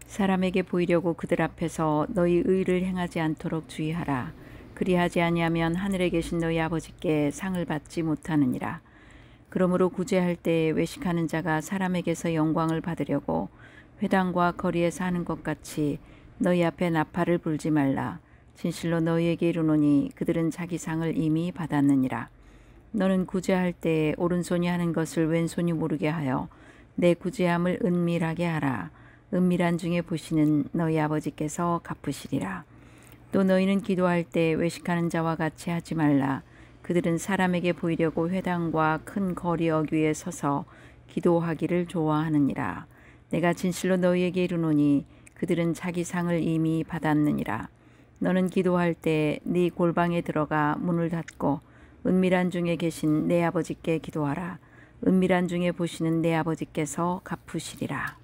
사람에게 보이려고 그들 앞에서 너희 의를 행하지 않도록 주의하라. 그리하지 아니하면 하늘에 계신 너희 아버지께 상을 받지 못하느니라. 그러므로 구제할 때에 외식하는 자가 사람에게서 영광을 받으려고 회당과 거리에서 하는 것 같이 너희 앞에 나팔을 불지 말라. 진실로 너희에게 이르노니 그들은 자기 상을 이미 받았느니라. 너는 구제할 때에 오른손이 하는 것을 왼손이 모르게 하여 내 구제함을 은밀하게 하라. 은밀한 중에 보시는 너희 아버지께서 갚으시리라. 또 너희는 기도할 때 외식하는 자와 같이 하지 말라. 그들은 사람에게 보이려고 회당과 큰 거리 어귀에 서서 기도하기를 좋아하느니라. 내가 진실로 너희에게 이르노니 그들은 자기 상을 이미 받았느니라. 너는 기도할 때 네 골방에 들어가 문을 닫고 은밀한 중에 계신 내 아버지께 기도하라. 은밀한 중에 보시는 내 아버지께서 갚으시리라.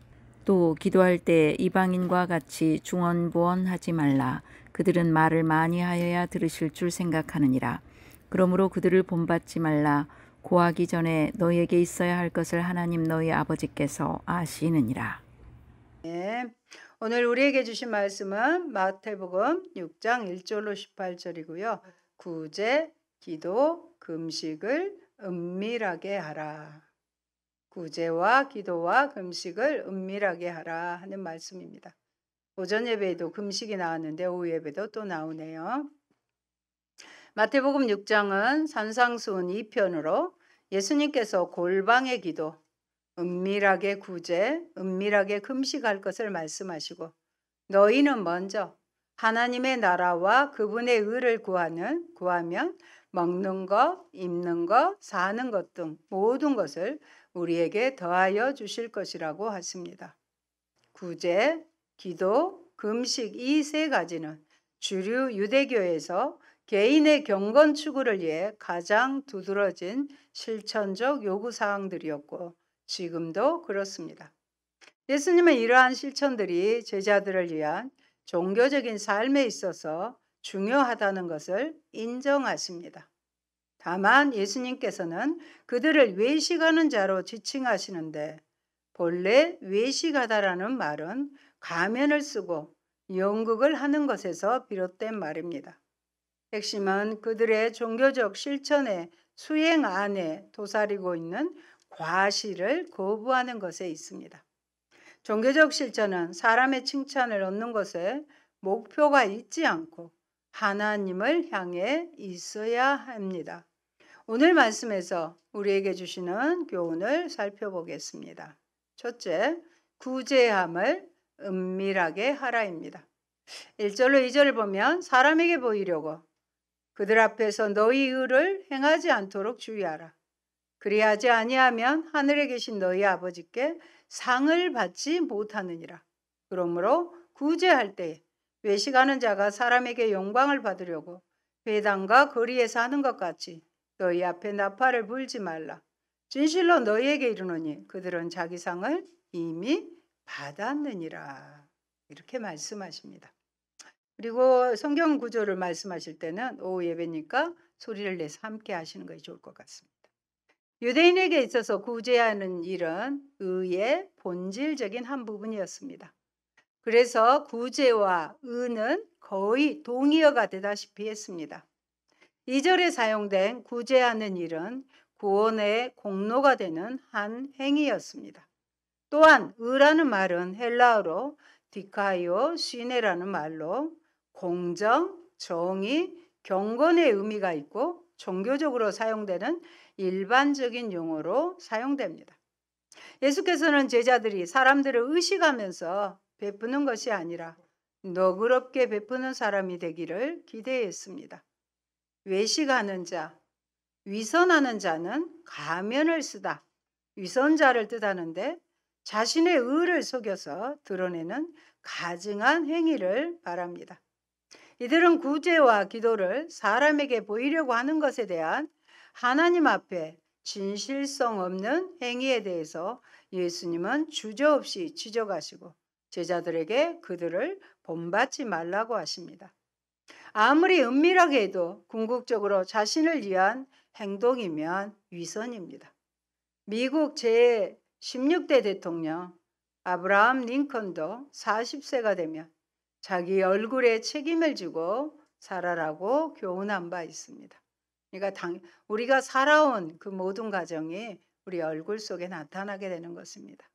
또 기도할 때 이방인과 같이 중언부언하지 말라. 그들은 말을 많이 하여야 들으실 줄 생각하느니라. 그러므로 그들을 본받지 말라. 고하기 전에 너희에게 있어야 할 것을 하나님 너희 아버지께서 아시느니라. 네. 오늘 우리에게 주신 말씀은 마태복음 6장 1절로 18절이고요. 구제, 기도, 금식을 은밀하게 하라. 구제와 기도와 금식을 은밀하게 하라 하는 말씀입니다. 오전 예배에도 금식이 나왔는데 오후 예배도 또 나오네요. 마태복음 6장은 산상수훈 2편으로 예수님께서 골방의 기도, 은밀하게 구제, 은밀하게 금식할 것을 말씀하시고 너희는 먼저 하나님의 나라와 그분의 의를 구하면 먹는 것, 입는 것, 사는 것 등 모든 것을 우리에게 더하여 주실 것이라고 하십니다. 구제, 기도, 금식 이 세 가지는 주류 유대교에서 개인의 경건 추구를 위해 가장 두드러진 실천적 요구사항들이었고 지금도 그렇습니다. 예수님은 이러한 실천들이 제자들을 위한 종교적인 삶에 있어서 중요하다는 것을 인정하십니다. 다만 예수님께서는 그들을 외식하는 자로 지칭하시는데 본래 외식하다라는 말은 가면을 쓰고 연극을 하는 것에서 비롯된 말입니다. 핵심은 그들의 종교적 실천의 수행 안에 도사리고 있는 과실을 거부하는 것에 있습니다. 종교적 실천은 사람의 칭찬을 얻는 것에 목표가 있지 않고 하나님을 향해 있어야 합니다. 오늘 말씀에서 우리에게 주시는 교훈을 살펴보겠습니다. 첫째, 구제함을 은밀하게 하라입니다. 1절로 2절을 보면 사람에게 보이려고 그들 앞에서 너희 의를 행하지 않도록 주의하라. 그리하지 아니하면 하늘에 계신 너희 아버지께 상을 받지 못하느니라. 그러므로 구제할 때 외식하는 자가 사람에게 영광을 받으려고 회당과 거리에서 하는 것 같이 너희 앞에 나팔을 불지 말라. 진실로 너희에게 이르노니 그들은 자기 상을 이미 받았느니라. 이렇게 말씀하십니다. 그리고 성경 구조를 말씀하실 때는 오후 예배니까 소리를 내서 함께 하시는 것이 좋을 것 같습니다. 유대인에게 있어서 구제하는 일은 의의 본질적인 한 부분이었습니다. 그래서 구제와 의는 거의 동의어가 되다시피 했습니다. 2절에 사용된 구제하는 일은 구원의 공로가 되는 한 행위였습니다. 또한 의라는 말은 헬라어로 디카이오 시네라는 말로 공정, 정의, 경건의 의미가 있고 종교적으로 사용되는 일반적인 용어로 사용됩니다. 예수께서는 제자들이 사람들을 의식하면서 베푸는 것이 아니라 너그럽게 베푸는 사람이 되기를 기대했습니다. 외식하는 자, 위선하는 자는 가면을 쓰다, 위선자를 뜻하는데 자신의 의를 속여서 드러내는 가증한 행위를 말합니다. 이들은 구제와 기도를 사람에게 보이려고 하는 것에 대한 하나님 앞에 진실성 없는 행위에 대해서 예수님은 주저없이 지적하시고 제자들에게 그들을 본받지 말라고 하십니다. 아무리 은밀하게 해도 궁극적으로 자신을 위한 행동이면 위선입니다. 미국 제16대 대통령 아브라함 링컨도 40세가 되면 자기 얼굴에 책임을 지고 살아라고 교훈한 바 있습니다. 그러니까 우리가 살아온 그 모든 과정이 우리 얼굴 속에 나타나게 되는 것입니다.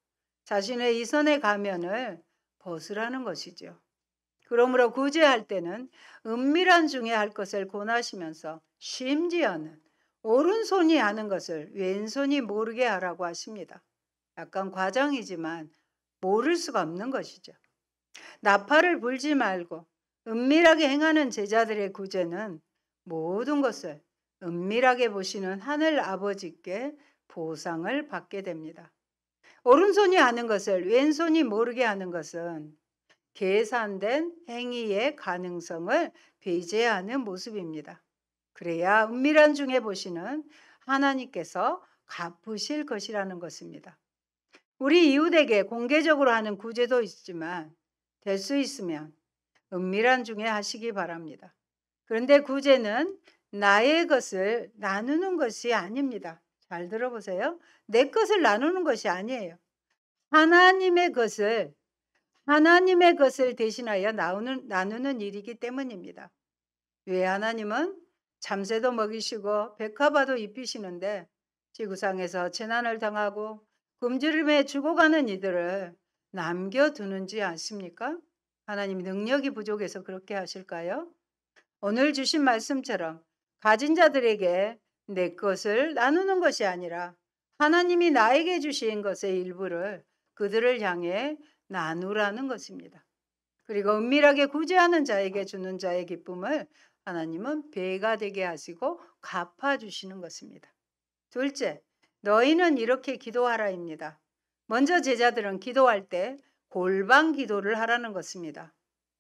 자신의 이선의 가면을 벗으라는 것이죠. 그러므로 구제할 때는 은밀한 중에 할 것을 권하시면서 심지어는 오른손이 하는 것을 왼손이 모르게 하라고 하십니다. 약간 과장이지만 모를 수가 없는 것이죠. 나팔을 불지 말고 은밀하게 행하는 제자들의 구제는 모든 것을 은밀하게 보시는 하늘 아버지께 보상을 받게 됩니다. 오른손이 하는 것을 왼손이 모르게 하는 것은 계산된 행위의 가능성을 배제하는 모습입니다. 그래야 은밀한 중에 보시는 하나님께서 갚으실 것이라는 것입니다. 우리 이웃에게 공개적으로 하는 구제도 있지만 될 수 있으면 은밀한 중에 하시기 바랍니다. 그런데 구제는 나의 것을 나누는 것이 아닙니다. 잘 들어보세요. 내 것을 나누는 것이 아니에요. 하나님의 것을 대신하여 나누는 일이기 때문입니다. 왜 하나님은 잠새도 먹이시고 백합화도 입히시는데 지구상에서 재난을 당하고 굶주림에 죽어가는 이들을 남겨두는지 아십니까? 하나님 능력이 부족해서 그렇게 하실까요? 오늘 주신 말씀처럼 가진 자들에게 내 것을 나누는 것이 아니라 하나님이 나에게 주신 것의 일부를 그들을 향해 나누라는 것입니다. 그리고 은밀하게 구제하는 자에게 주는 자의 기쁨을 하나님은 배가 되게 하시고 갚아주시는 것입니다. 둘째, 너희는 이렇게 기도하라입니다. 먼저 제자들은 기도할 때 골방 기도를 하라는 것입니다.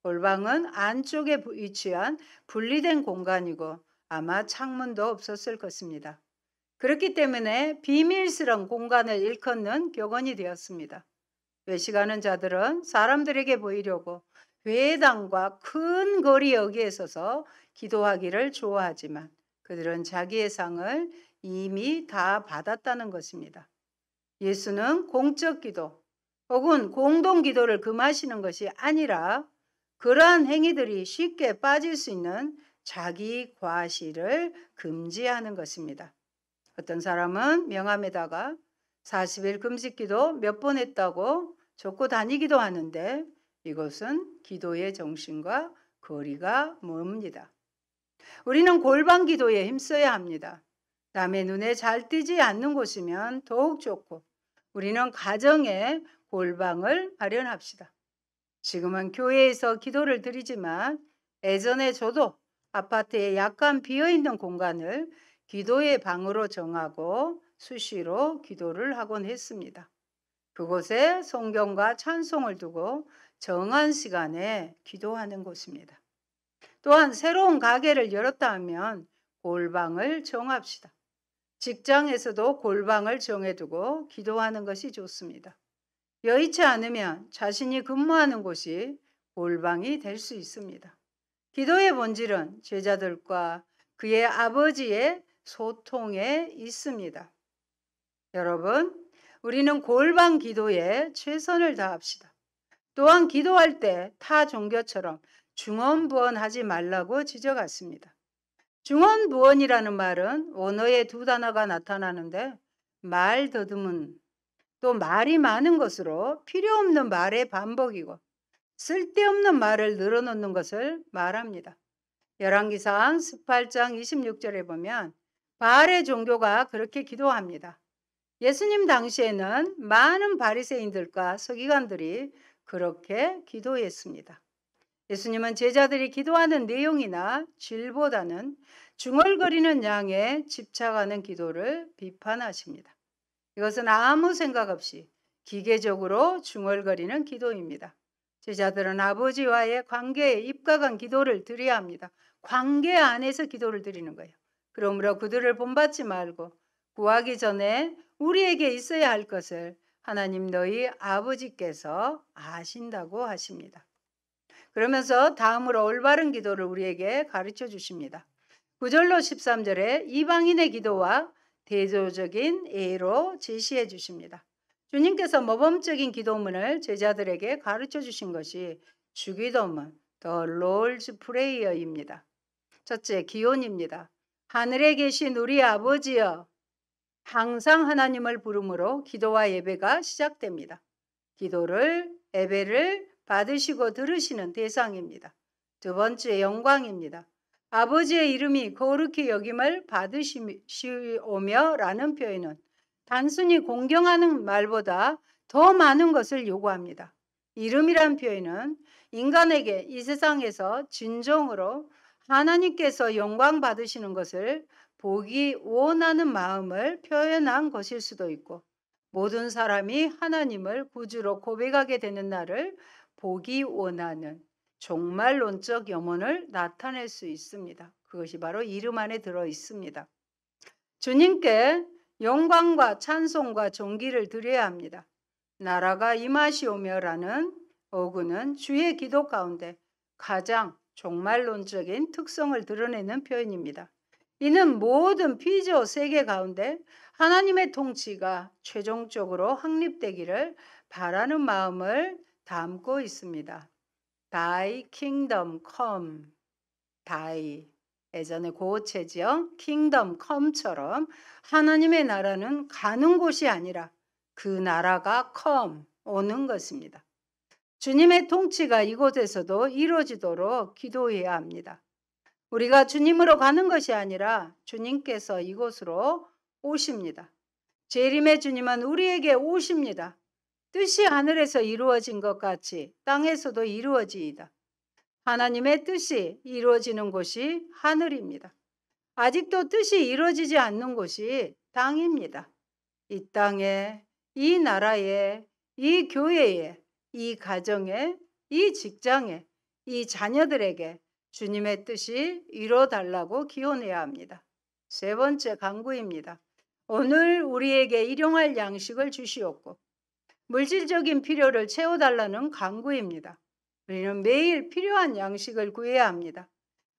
골방은 안쪽에 위치한 분리된 공간이고 아마 창문도 없었을 것입니다. 그렇기 때문에 비밀스러운 공간을 일컫는 격언이 되었습니다. 외식하는 자들은 사람들에게 보이려고 회당과 큰 거리 여기에 서서 기도하기를 좋아하지만 그들은 자기의 상을 이미 다 받았다는 것입니다. 예수는 공적 기도 혹은 공동 기도를 금하시는 것이 아니라 그러한 행위들이 쉽게 빠질 수 있는 자기 과시를 금지하는 것입니다. 어떤 사람은 명함에다가 40일 금식 기도 몇 번 했다고 적고 다니기도 하는데 이것은 기도의 정신과 거리가 멉니다. 우리는 골방 기도에 힘써야 합니다. 남의 눈에 잘 띄지 않는 곳이면 더욱 좋고 우리는 가정에 골방을 마련합시다. 지금은 교회에서 기도를 드리지만 예전에 저도 아파트에 약간 비어있는 공간을 기도의 방으로 정하고 수시로 기도를 하곤 했습니다. 그곳에 성경과 찬송을 두고 정한 시간에 기도하는 곳입니다. 또한 새로운 가게를 열었다 하면 골방을 정합시다. 직장에서도 골방을 정해두고 기도하는 것이 좋습니다. 여의치 않으면 자신이 근무하는 곳이 골방이 될 수 있습니다. 기도의 본질은 제자들과 그의 아버지의 소통에 있습니다. 여러분, 우리는 골방 기도에 최선을 다합시다. 또한 기도할 때 타 종교처럼 중언부언하지 말라고 지적했습니다. 중언부언이라는 말은 원어의 두 단어가 나타나는데 말 더듬은 또 말이 많은 것으로 필요 없는 말의 반복이고 쓸데없는 말을 늘어놓는 것을 말합니다. 열왕기상 18장 26절에 보면 바알의 종교가 그렇게 기도합니다. 예수님 당시에는 많은 바리새인들과 서기관들이 그렇게 기도했습니다. 예수님은 제자들이 기도하는 내용이나 질보다는 중얼거리는 양에 집착하는 기도를 비판하십니다. 이것은 아무 생각 없이 기계적으로 중얼거리는 기도입니다. 제자들은 아버지와의 관계에 입각한 기도를 드려야 합니다. 관계 안에서 기도를 드리는 거예요. 그러므로 그들을 본받지 말고 구하기 전에 우리에게 있어야 할 것을 하나님 너희 아버지께서 아신다고 하십니다. 그러면서 다음으로 올바른 기도를 우리에게 가르쳐 주십니다. 9절로 13절에 이방인의 기도와 대조적인 예로 제시해 주십니다. 주님께서 모범적인 기도문을 제자들에게 가르쳐 주신 것이 주기도문, The Lord's Prayer입니다. 첫째, 기원입니다. 하늘에 계신 우리 아버지여. 항상 하나님을 부름으로 기도와 예배가 시작됩니다. 기도를, 예배를 받으시고 들으시는 대상입니다. 두 번째, 영광입니다. 아버지의 이름이 거룩히 여김을 받으시오며 라는 표현은 단순히 공경하는 말보다 더 많은 것을 요구합니다. 이름이란 표현은 인간에게 이 세상에서 진정으로 하나님께서 영광 받으시는 것을 보기 원하는 마음을 표현한 것일 수도 있고, 모든 사람이 하나님을 구주로 고백하게 되는 날을 보기 원하는 종말론적 염원을 나타낼 수 있습니다. 그것이 바로 이름 안에 들어 있습니다. 주님께 영광과 찬송과 존귀를 드려야 합니다. 나라가 임하시오며라는 어구는 주의 기도 가운데 가장 종말론적인 특성을 드러내는 표현입니다. 이는 모든 피조 세계 가운데 하나님의 통치가 최종적으로 확립되기를 바라는 마음을 담고 있습니다. Thy kingdom come. Thy. 예전에 고어체죠. kingdom come처럼 하나님의 나라는 가는 곳이 아니라 그 나라가 come, 오는 것입니다. 주님의 통치가 이곳에서도 이루어지도록 기도해야 합니다. 우리가 주님으로 가는 것이 아니라 주님께서 이곳으로 오십니다. 재림의 주님은 우리에게 오십니다. 뜻이 하늘에서 이루어진 것 같이 땅에서도 이루어지이다. 하나님의 뜻이 이루어지는 곳이 하늘입니다. 아직도 뜻이 이루어지지 않는 곳이 땅입니다. 이 땅에, 이 나라에, 이 교회에, 이 가정에, 이 직장에, 이 자녀들에게 주님의 뜻이 이루어달라고 기원해야 합니다. 세 번째 간구입니다. 오늘 우리에게 일용할 양식을 주시옵고 물질적인 필요를 채워달라는 간구입니다. 우리는 매일 필요한 양식을 구해야 합니다.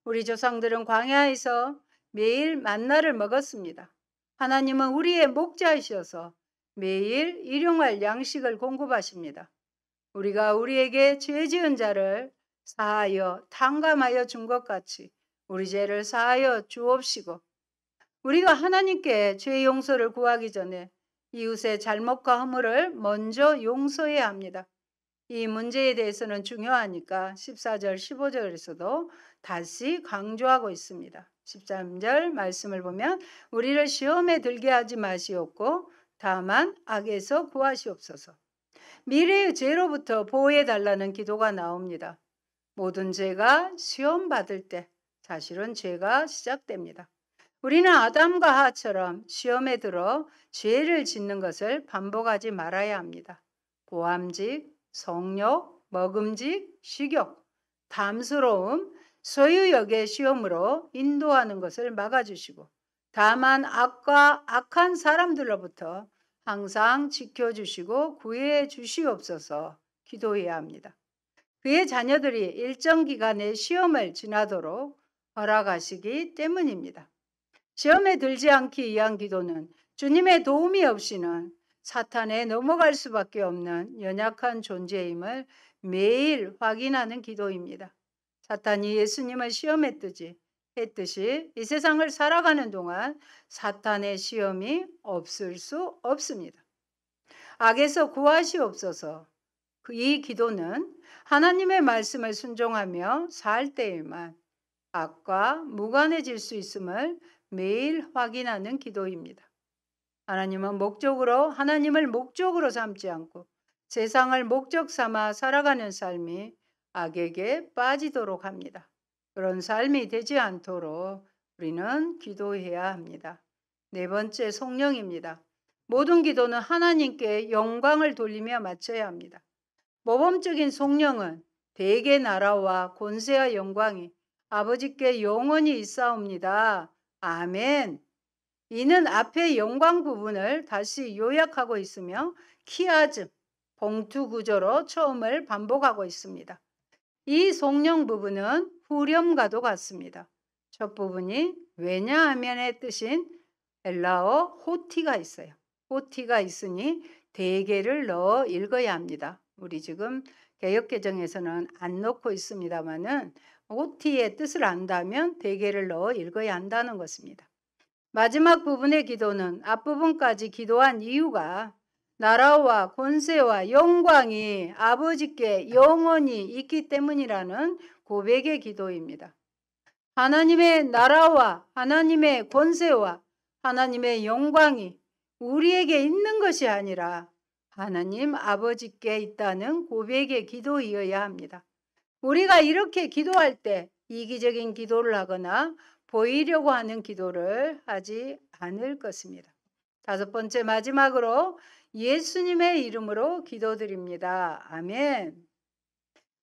우리 조상들은 광야에서 매일 만나를 먹었습니다. 하나님은 우리의 목자이셔서 매일 일용할 양식을 공급하십니다. 우리가 우리에게 죄 지은 자를 사하여 탕감하여 준 것 같이 우리 죄를 사하여 주옵시고, 우리가 하나님께 죄 용서를 구하기 전에 이웃의 잘못과 허물을 먼저 용서해야 합니다. 이 문제에 대해서는 중요하니까 14절, 15절에서도 다시 강조하고 있습니다. 13절 말씀을 보면 우리를 시험에 들게 하지 마시옵고 다만 악에서 구하시옵소서. 미래의 죄로부터 보호해달라는 기도가 나옵니다. 모든 죄가 시험 받을 때 사실은 죄가 시작됩니다. 우리는 아담과 하와처럼 시험에 들어 죄를 짓는 것을 반복하지 말아야 합니다. 보암직, 성욕, 먹음직, 식욕, 탐스러움, 소유욕의 시험으로 인도하는 것을 막아주시고, 다만 악과 악한 사람들로부터 항상 지켜주시고 구해 주시옵소서 기도해야 합니다. 그의 자녀들이 일정 기간의 시험을 지나도록 허락하시기 때문입니다. 시험에 들지 않기 위한 기도는 주님의 도움이 없이는 사탄에 넘어갈 수밖에 없는 연약한 존재임을 매일 확인하는 기도입니다. 사탄이 예수님을 시험했듯이 이 세상을 살아가는 동안 사탄의 시험이 없을 수 없습니다. 악에서 구하시옵소서. 이 기도는 하나님의 말씀을 순종하며 살 때에만 악과 무관해질 수 있음을 매일 확인하는 기도입니다. 하나님을 목적으로 삼지 않고 세상을 목적 삼아 살아가는 삶이 악에게 빠지도록 합니다. 그런 삶이 되지 않도록 우리는 기도해야 합니다. 네 번째, 성령입니다. 모든 기도는 하나님께 영광을 돌리며 마쳐야 합니다. 모범적인 성령은 대개 나라와 권세와 영광이 아버지께 영원히 있사옵니다. 아멘. 이는 앞의 영광 부분을 다시 요약하고 있으며 키아즘, 봉투 구조로 처음을 반복하고 있습니다. 이 성령 부분은 후렴과도 같습니다. 첫 부분이 왜냐하면의 뜻인 엘라어 호티가 있어요. 호티가 있으니 대개를 넣어 읽어야 합니다. 우리 지금 개역개정에서는 안 넣고 있습니다만은 OT의 뜻을 안다면 대개를 넣어 읽어야 한다는 것입니다. 마지막 부분의 기도는 앞부분까지 기도한 이유가 나라와 권세와 영광이 아버지께 영원히 있기 때문이라는 고백의 기도입니다. 하나님의 나라와 하나님의 권세와 하나님의 영광이 우리에게 있는 것이 아니라 하나님 아버지께 있다는 고백의 기도이어야 합니다. 우리가 이렇게 기도할 때 이기적인 기도를 하거나 보이려고 하는 기도를 하지 않을 것입니다. 다섯 번째, 마지막으로 예수님의 이름으로 기도드립니다. 아멘.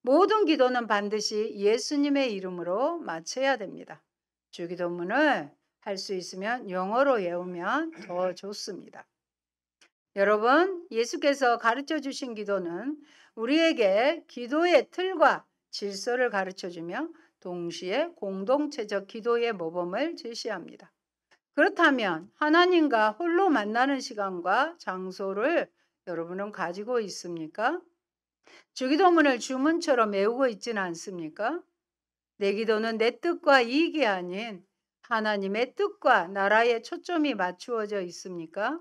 모든 기도는 반드시 예수님의 이름으로 마쳐야 됩니다. 주기도문을 할 수 있으면 영어로 외우면 더 좋습니다. 여러분, 예수께서 가르쳐 주신 기도는 우리에게 기도의 틀과 질서를 가르쳐 주며 동시에 공동체적 기도의 모범을 제시합니다. 그렇다면 하나님과 홀로 만나는 시간과 장소를 여러분은 가지고 있습니까? 주기도문을 주문처럼 외우고 있지는 않습니까? 내 기도는 내 뜻과 이익이 아닌 하나님의 뜻과 나라에 초점이 맞추어져 있습니까?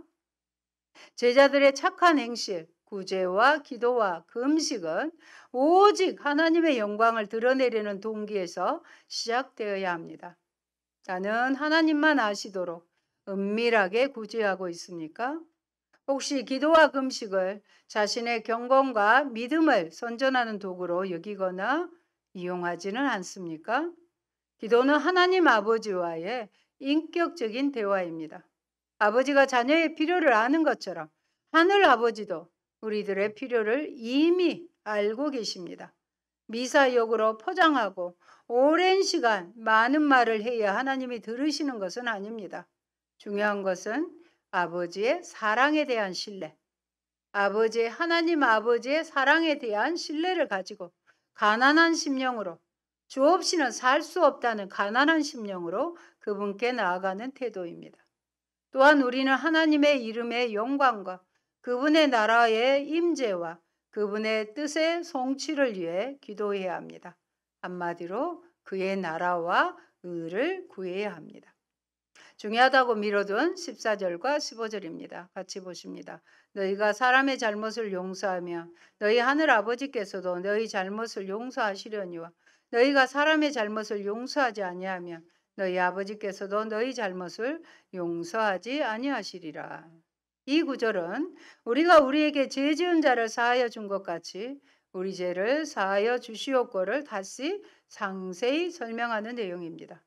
제자들의 착한 행실, 구제와 기도와 금식은 오직 하나님의 영광을 드러내려는 동기에서 시작되어야 합니다. 나는 하나님만 아시도록 은밀하게 구제하고 있습니까? 혹시 기도와 금식을 자신의 경건과 믿음을 선전하는 도구로 여기거나 이용하지는 않습니까? 기도는 하나님 아버지와의 인격적인 대화입니다. 아버지가 자녀의 필요를 아는 것처럼 하늘 아버지도 우리들의 필요를 이미 알고 계십니다. 미사역으로 포장하고 오랜 시간 많은 말을 해야 하나님이 들으시는 것은 아닙니다. 중요한 것은 아버지의 사랑에 대한 신뢰, 하나님 아버지의 사랑에 대한 신뢰를 가지고 가난한 심령으로, 주 없이는 살 수 없다는 가난한 심령으로 그분께 나아가는 태도입니다. 또한 우리는 하나님의 이름의 영광과 그분의 나라의 임재와 그분의 뜻의 성취를 위해 기도해야 합니다. 한마디로 그의 나라와 의를 구해야 합니다. 중요하다고 미뤄둔 14절과 15절입니다. 같이 보십니다. 너희가 사람의 잘못을 용서하며 너희 하늘 아버지께서도 너희 잘못을 용서하시려니와 너희가 사람의 잘못을 용서하지 아니하면 너희 아버지께서도 너희 잘못을 용서하지 아니하시리라. 이 구절은 우리가 우리에게 죄 지은 자를 사하여 준 것 같이 우리 죄를 사하여 주시옵고를 다시 상세히 설명하는 내용입니다.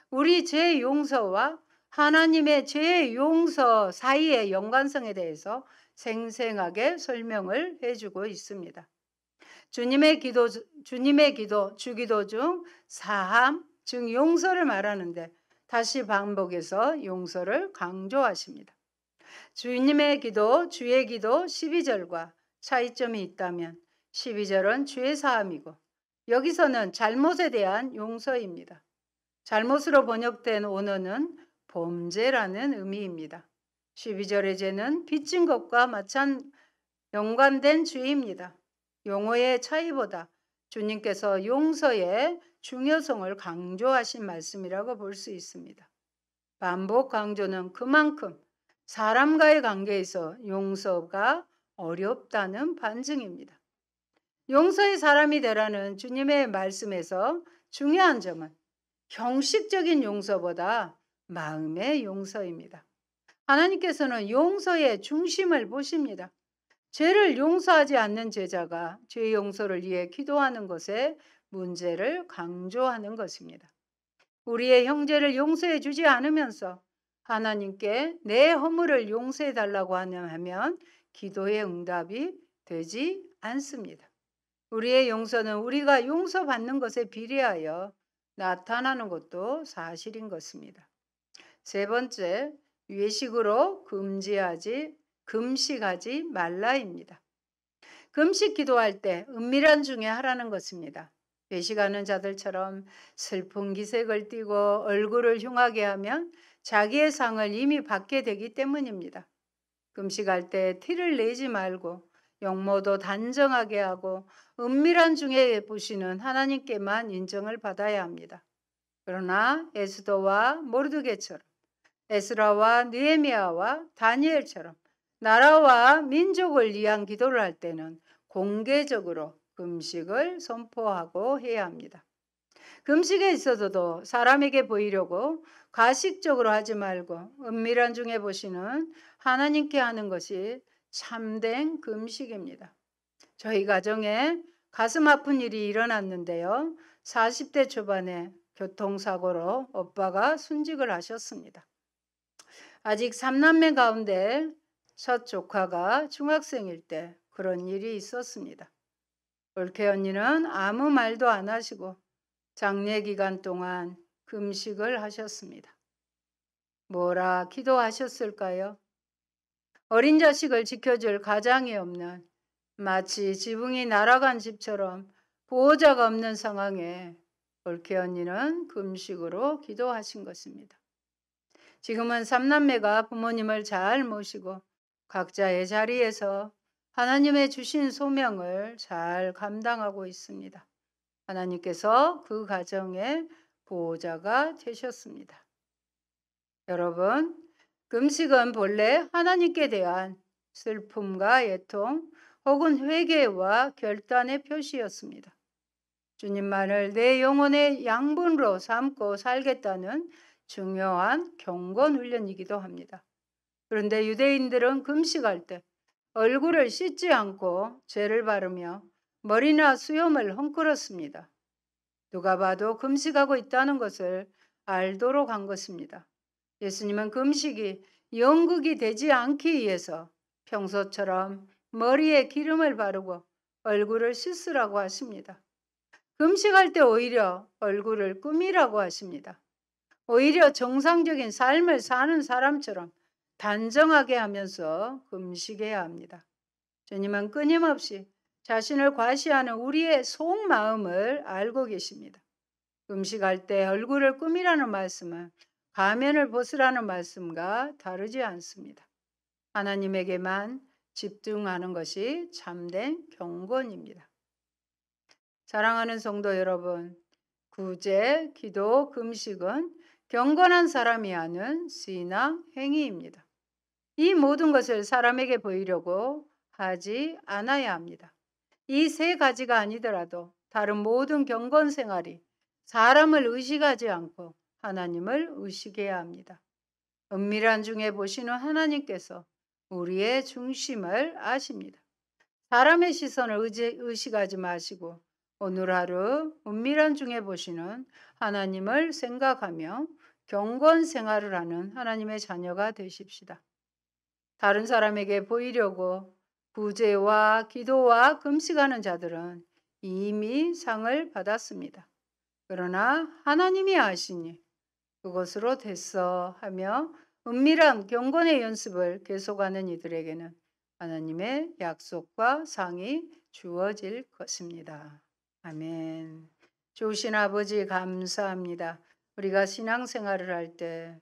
우리 죄 용서와 하나님의 죄 용서 사이의 연관성에 대해서 생생하게 설명을 해주고 있습니다. 주님의 기도, 주기도 중 사함, 즉 용서를 말하는데 다시 반복해서 용서를 강조하십니다. 주님의 기도, 주의 기도 12절과 차이점이 있다면 12절은 죄 사함이고 여기서는 잘못에 대한 용서입니다. 잘못으로 번역된 원어는 범죄라는 의미입니다. 12절의 죄는 빚진 것과 연관된 죄입니다. 용어의 차이보다 주님께서 용서의 중요성을 강조하신 말씀이라고 볼 수 있습니다. 반복 강조는 그만큼 사람과의 관계에서 용서가 어렵다는 반증입니다. 용서의 사람이 되라는 주님의 말씀에서 중요한 점은 형식적인 용서보다 마음의 용서입니다. 하나님께서는 용서의 중심을 보십니다. 죄를 용서하지 않는 제자가 죄 용서를 위해 기도하는 것에 문제를 강조하는 것입니다. 우리의 형제를 용서해 주지 않으면서 하나님께 내 허물을 용서해 달라고 하면 기도의 응답이 되지 않습니다. 우리의 용서는 우리가 용서받는 것에 비례하여 나타나는 것도 사실인 것입니다. 세 번째, 외식으로 금식하지 말라입니다. 금식 기도할 때 은밀한 중에 하라는 것입니다. 외식하는 자들처럼 슬픈 기색을 띠고 얼굴을 흉하게 하면 자기의 상을 이미 받게 되기 때문입니다. 금식할 때 티를 내지 말고 용모도 단정하게 하고 은밀한 중에 보시는 하나님께만 인정을 받아야 합니다. 그러나 에스더와 모르드게처럼, 에스라와 느헤미야와 다니엘처럼 나라와 민족을 위한 기도를 할 때는 공개적으로 금식을 선포하고 해야 합니다. 금식에 있어서도 사람에게 보이려고 가식적으로 하지 말고 은밀한 중에 보시는 하나님께 하는 것이 참된 금식입니다. 저희 가정에 가슴 아픈 일이 일어났는데요. 40대 초반에 교통사고로 오빠가 순직을 하셨습니다. 아직 3남매 가운데 첫 조카가 중학생일 때 그런 일이 있었습니다. 올케 언니는 아무 말도 안 하시고 장례 기간 동안 금식을 하셨습니다. 뭐라 기도하셨을까요? 어린 자식을 지켜줄 가장이 없는 마치 지붕이 날아간 집처럼 보호자가 없는 상황에 올케 언니는 금식으로 기도하신 것입니다. 지금은 3남매가 부모님을 잘 모시고 각자의 자리에서 하나님의 주신 소명을 잘 감당하고 있습니다. 하나님께서 그 가정의 보호자가 되셨습니다. 여러분, 금식은 본래 하나님께 대한 슬픔과 애통 혹은 회개와 결단의 표시였습니다. 주님만을 내 영혼의 양분으로 삼고 살겠다는 중요한 경건 훈련이기도 합니다. 그런데 유대인들은 금식할 때 얼굴을 씻지 않고 죄를 바르며 머리나 수염을 헝클었습니다. 누가 봐도 금식하고 있다는 것을 알도록 한 것입니다. 예수님은 금식이 연극이 되지 않기 위해서 평소처럼 머리에 기름을 바르고 얼굴을 씻으라고 하십니다. 금식할 때 오히려 얼굴을 꾸미라고 하십니다. 오히려 정상적인 삶을 사는 사람처럼 단정하게 하면서 금식해야 합니다. 주님은 끊임없이 자신을 과시하는 우리의 속마음을 알고 계십니다. 금식할 때 얼굴을 꾸미라는 말씀은 가면을 벗으라는 말씀과 다르지 않습니다. 하나님에게만 집중하는 것이 참된 경건입니다. 사랑하는 성도 여러분, 구제, 기도, 금식은 경건한 사람이 하는 신앙 행위입니다. 이 모든 것을 사람에게 보이려고 하지 않아야 합니다. 이 세 가지가 아니더라도 다른 모든 경건 생활이 사람을 의식하지 않고 하나님을 의식해야 합니다. 은밀한 중에 보시는 하나님께서 우리의 중심을 아십니다. 사람의 시선을 의식하지 마시고 오늘 하루 은밀한 중에 보시는 하나님을 생각하며 경건 생활을 하는 하나님의 자녀가 되십시다. 다른 사람에게 보이려고 구제와 기도와 금식하는 자들은 이미 상을 받았습니다. 그러나 하나님이 아시니 그것으로 됐어 하며 은밀한 경건의 연습을 계속하는 이들에게는 하나님의 약속과 상이 주어질 것입니다. 아멘. 좋으신 아버지 감사합니다. 우리가 신앙생활을 할 때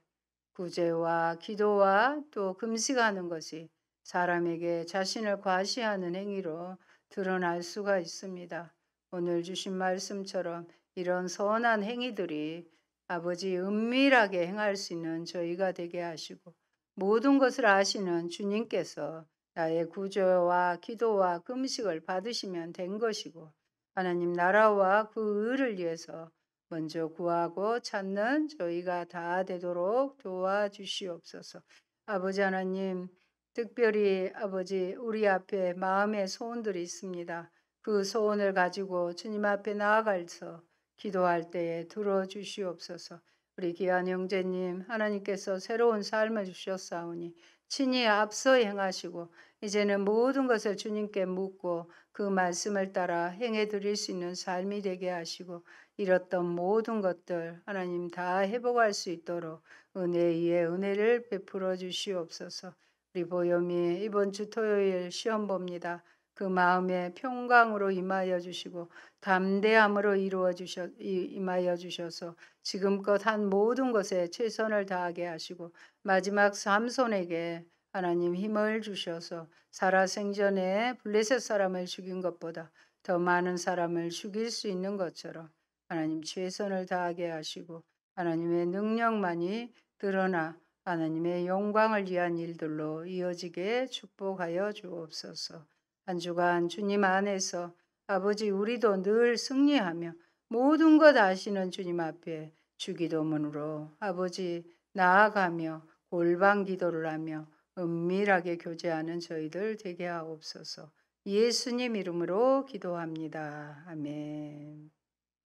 구제와 기도와 또 금식하는 것이 사람에게 자신을 과시하는 행위로 드러날 수가 있습니다. 오늘 주신 말씀처럼 이런 선한 행위들이 아버지 은밀하게 행할 수 있는 저희가 되게 하시고 모든 것을 아시는 주님께서 나의 구조와 기도와 금식을 받으시면 된 것이고 하나님 나라와 그 의를 위해서 먼저 구하고 찾는 저희가 다 되도록 도와주시옵소서. 아버지 하나님, 특별히 아버지 우리 앞에 마음의 소원들이 있습니다. 그 소원을 가지고 주님 앞에 나아가서 기도할 때에 들어주시옵소서. 우리 귀한 형제님, 하나님께서 새로운 삶을 주셨사오니 친히 앞서 행하시고 이제는 모든 것을 주님께 묻고 그 말씀을 따라 행해 드릴 수 있는 삶이 되게 하시고 잃었던 모든 것들 하나님 다 회복할 수 있도록 은혜 위에 은혜를 베풀어 주시옵소서. 우리 보염이 이번 주 토요일 시험 봅니다. 그 마음에 평강으로 임하여 주시고 담대함으로 임하여 주셔서 지금껏 한 모든 것에 최선을 다하게 하시고 마지막 삼손에게 하나님 힘을 주셔서 살아생전에 블레셋 사람을 죽인 것보다 더 많은 사람을 죽일 수 있는 것처럼 하나님 최선을 다하게 하시고 하나님의 능력만이 드러나 하나님의 영광을 위한 일들로 이어지게 축복하여 주옵소서. 한 주간 주님 안에서 아버지 우리도 늘 승리하며 모든 것 아시는 주님 앞에 주기도문으로 아버지 나아가며 골방 기도를 하며 은밀하게 교제하는 저희들 되게 하옵소서. 예수님 이름으로 기도합니다. 아멘.